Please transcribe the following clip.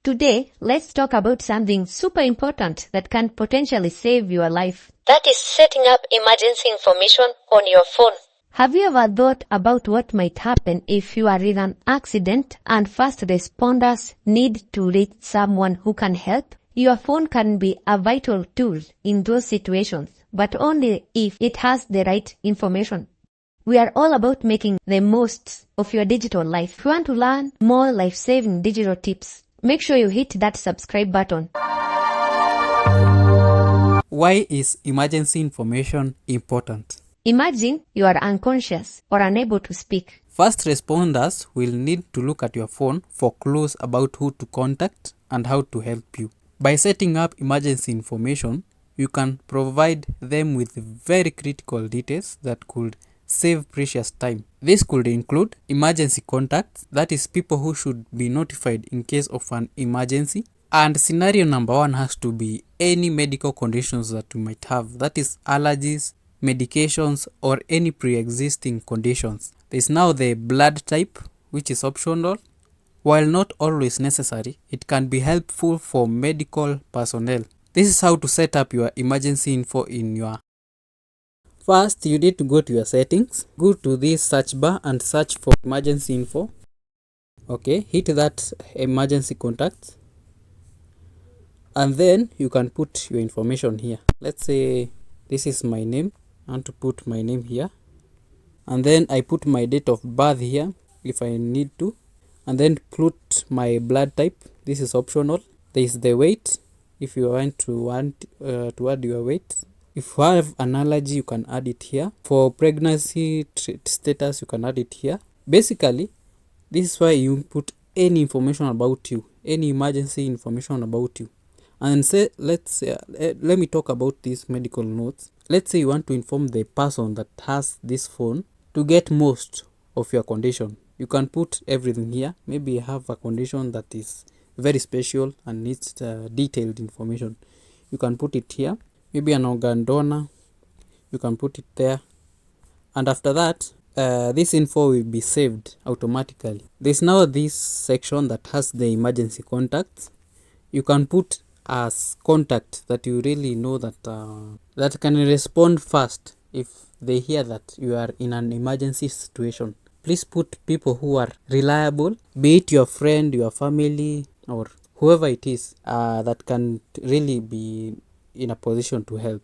Today, let's talk about something super important that can potentially save your life. That is setting up emergency information on your phone. Have you ever thought about what might happen if you are in an accident and first responders need to reach someone who can help? Your phone can be a vital tool in those situations, but only if it has the right information. We are all about making the most of your digital life. If you want to learn more life-saving digital tips, make sure you hit that subscribe button. Why is emergency information important? Imagine you are unconscious or unable to speak. First responders will need to look at your phone for clues about who to contact and how to help you. By setting up emergency information, you can provide them with very critical details that could save precious time. This could include emergency contacts, that is people who should be notified in case of an emergency. And scenario number 1 has to be any medical conditions that you might have, that is allergies, medications, or any pre-existing conditions. There is now the blood type, which is optional. While not always necessary, it can be helpful for medical personnel. This is how to set up your emergency info in your. First, you need to go to your settings, go to this search bar and search for emergency info. Okay, hit that emergency contacts. And then you can put your information here. Let's say this is my name. I want to put my name here. And then I put my date of birth here if I need to. And then put my blood type. This is optional. There is the weight if you want to add your weight. If you have an allergy, you can add it here. For pregnancy status, you can add it here. Basically, this is why you put any information about you, any emergency information about you. And say, let me talk about these medical notes. Let's say you want to inform the person that has this phone to get most of your condition. You can put everything here. Maybe you have a condition that is very special and needs detailed information. You can put it here. Maybe an organ donor. You can put it there. And after that, this info will be saved automatically. There's now this section that has the emergency contacts. You can put as contact that you really know that can respond fast if they hear that you are in an emergency situation. Please put people who are reliable, be it your friend, your family, or whoever it is that can really be in a position to help.